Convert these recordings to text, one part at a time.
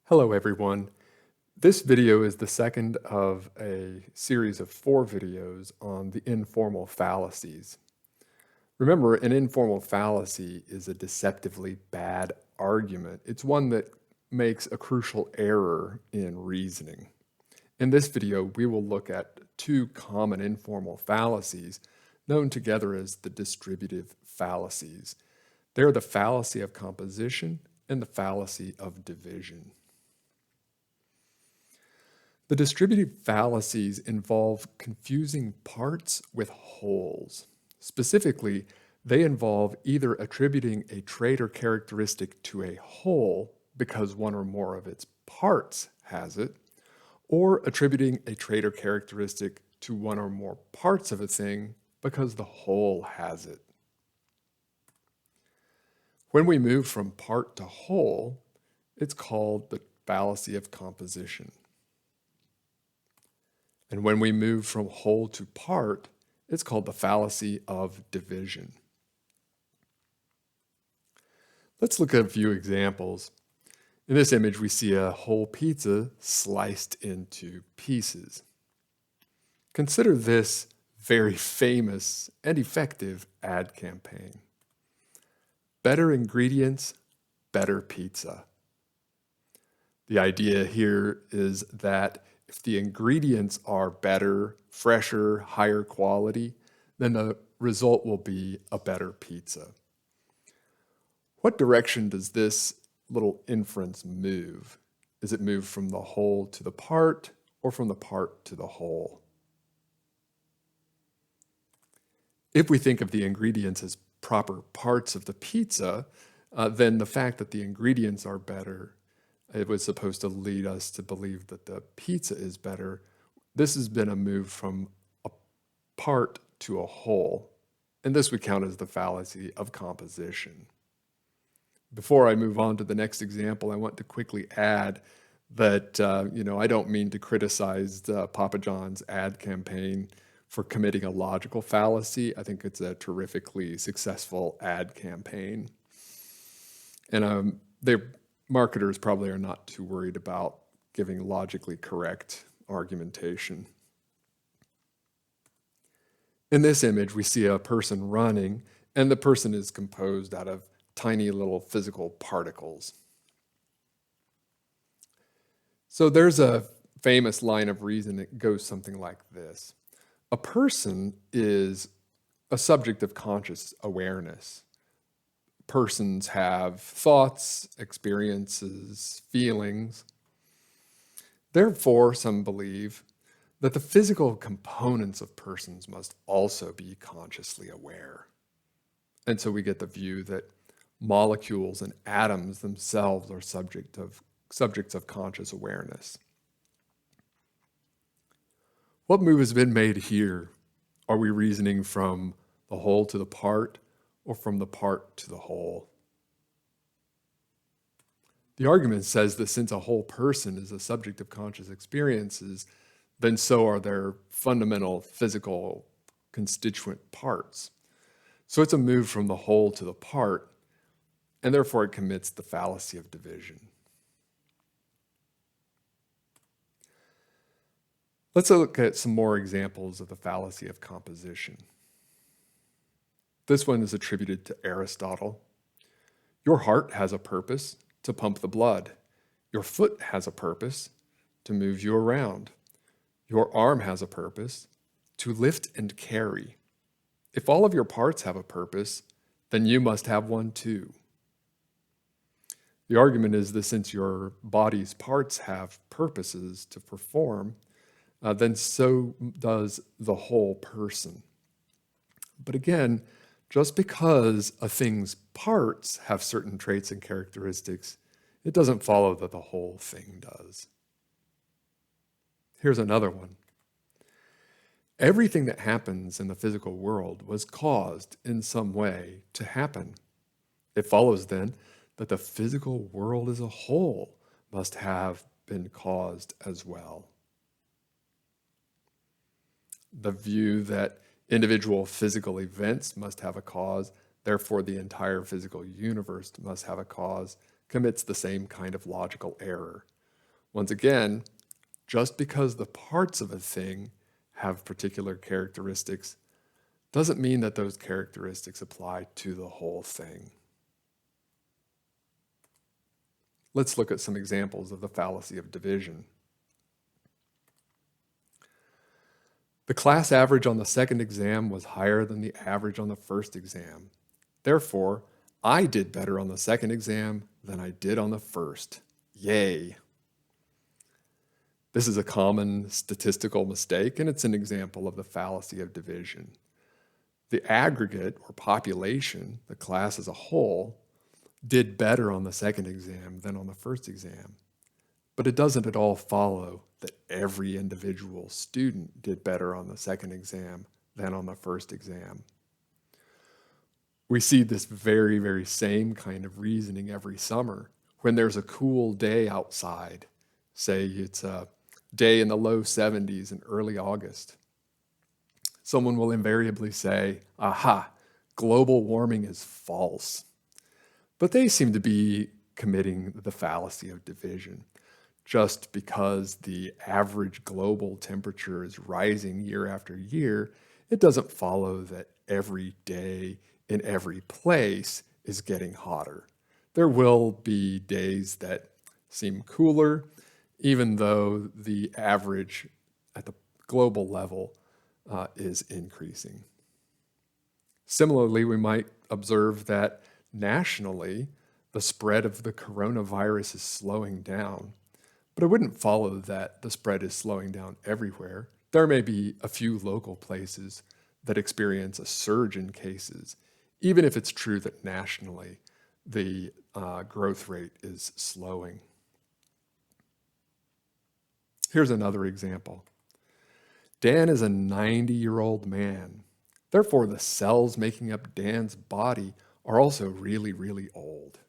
Hello everyone. This video is the second of a series of 4 videos on the informal fallacies. Remember, an informal fallacy is a deceptively bad argument. It's one that makes a crucial error in reasoning. In this video, we will look at 2 common informal fallacies known together as the distributive fallacies. They're the fallacy of composition and the fallacy of division. The distributive fallacies involve confusing parts with wholes. Specifically, they involve either attributing a trait or characteristic to a whole because one or more of its parts has it, or attributing a trait or characteristic to one or more parts of a thing because the whole has it. When we move from part to whole, it's called the fallacy of composition. And when we move from whole to part, it's called the fallacy of division. Let's look at a few examples. In this image, we see a whole pizza sliced into pieces. Consider this very famous and effective ad campaign. Better ingredients, better pizza. The idea here is that if the ingredients are better, fresher, higher quality, then the result will be a better pizza. What direction does this little inference move? Is it move from the whole to the part or from the part to the whole? If we think of the ingredients as proper parts of the pizza, then the fact that the ingredients are better, it was supposed to lead us to believe that the pizza is better. This has been a move from a part to a whole, and this would count as the fallacy of composition. Before I move on to the next example, I want to quickly add that I don't mean to criticize Papa John's ad campaign for committing a logical fallacy. I think it's a terrifically successful ad campaign, and their marketers probably are not too worried about giving logically correct argumentation. In this image, we see a person running, and the person is composed out of tiny little physical particles. So there's a famous line of reason that goes something like this. A person is a subject of conscious awareness. Persons have thoughts, experiences, feelings. Therefore, some believe that the physical components of persons must also be consciously aware. And so we get the view that molecules and atoms themselves are subjects of conscious awareness. What move has been made here? Are we reasoning from the whole to the part, or from the part to the whole? The argument says that since a whole person is a subject of conscious experiences, then so are their fundamental physical constituent parts. So it's a move from the whole to the part, and therefore it commits the fallacy of division. Let's look at some more examples of the fallacy of composition. This one is attributed to Aristotle. Your heart has a purpose, to pump the blood. Your foot has a purpose, to move you around. Your arm has a purpose, to lift and carry. If all of your parts have a purpose, then you must have one too. The argument is that since your body's parts have purposes to perform, then so does the whole person. But again, just because a thing's parts have certain traits and characteristics, it doesn't follow that the whole thing does. Here's another one. Everything that happens in the physical world was caused in some way to happen. It follows then that the physical world as a whole must have been caused as well. The view that individual physical events must have a cause, therefore the entire physical universe must have a cause, commits the same kind of logical error. Once again, just because the parts of a thing have particular characteristics doesn't mean that those characteristics apply to the whole thing. Let's look at some examples of the fallacy of division. The class average on the second exam was higher than the average on the first exam. Therefore, I did better on the second exam than I did on the first. Yay! This is a common statistical mistake, and it's an example of the fallacy of division. The aggregate or population, the class as a whole, did better on the second exam than on the first exam. But it doesn't at all follow that every individual student did better on the second exam than on the first exam. We see this very, very same kind of reasoning every summer when there's a cool day outside. Say it's a day in the low 70s in early August. Someone will invariably say, aha, global warming is false. But they seem to be committing the fallacy of division. Just because the average global temperature is rising year after year, it doesn't follow that every day in every place is getting hotter. There will be days that seem cooler, even though the average at the global level is increasing. Similarly, we might observe that nationally, the spread of the coronavirus is slowing down, but it wouldn't follow that the spread is slowing down everywhere. There may be a few local places that experience a surge in cases, even if it's true that nationally the growth rate is slowing. Here's another example. Dan is a 90-year-old man. Therefore, the cells making up Dan's body are also really, really old.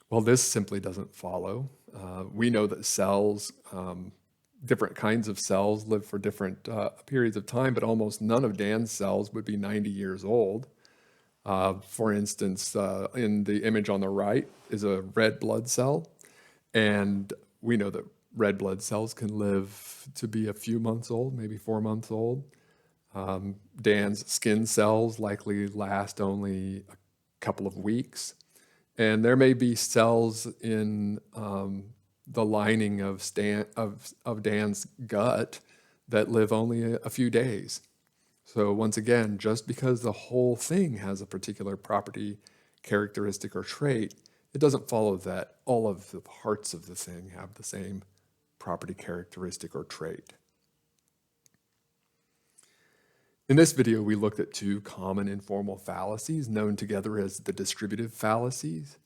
Well, this simply doesn't follow. We know that cells, different kinds of cells live for different periods of time, but almost none of Dan's cells would be 90 years old. For instance, in the image on the right is a red blood cell, and we know that red blood cells can live to be a few months old, maybe 4 months old. Dan's skin cells likely last only a couple of weeks. And there may be cells in the lining of Dan's gut that live only a few days. So once again, just because the whole thing has a particular property, characteristic, or trait, it doesn't follow that all of the parts of the thing have the same property, characteristic, or trait. In this video, we looked at two common informal fallacies known together as the distributive fallacies.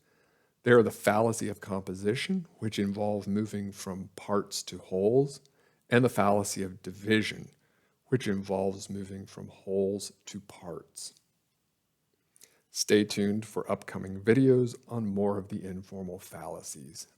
They are the fallacy of composition, which involves moving from parts to wholes, and the fallacy of division, which involves moving from wholes to parts. Stay tuned for upcoming videos on more of the informal fallacies.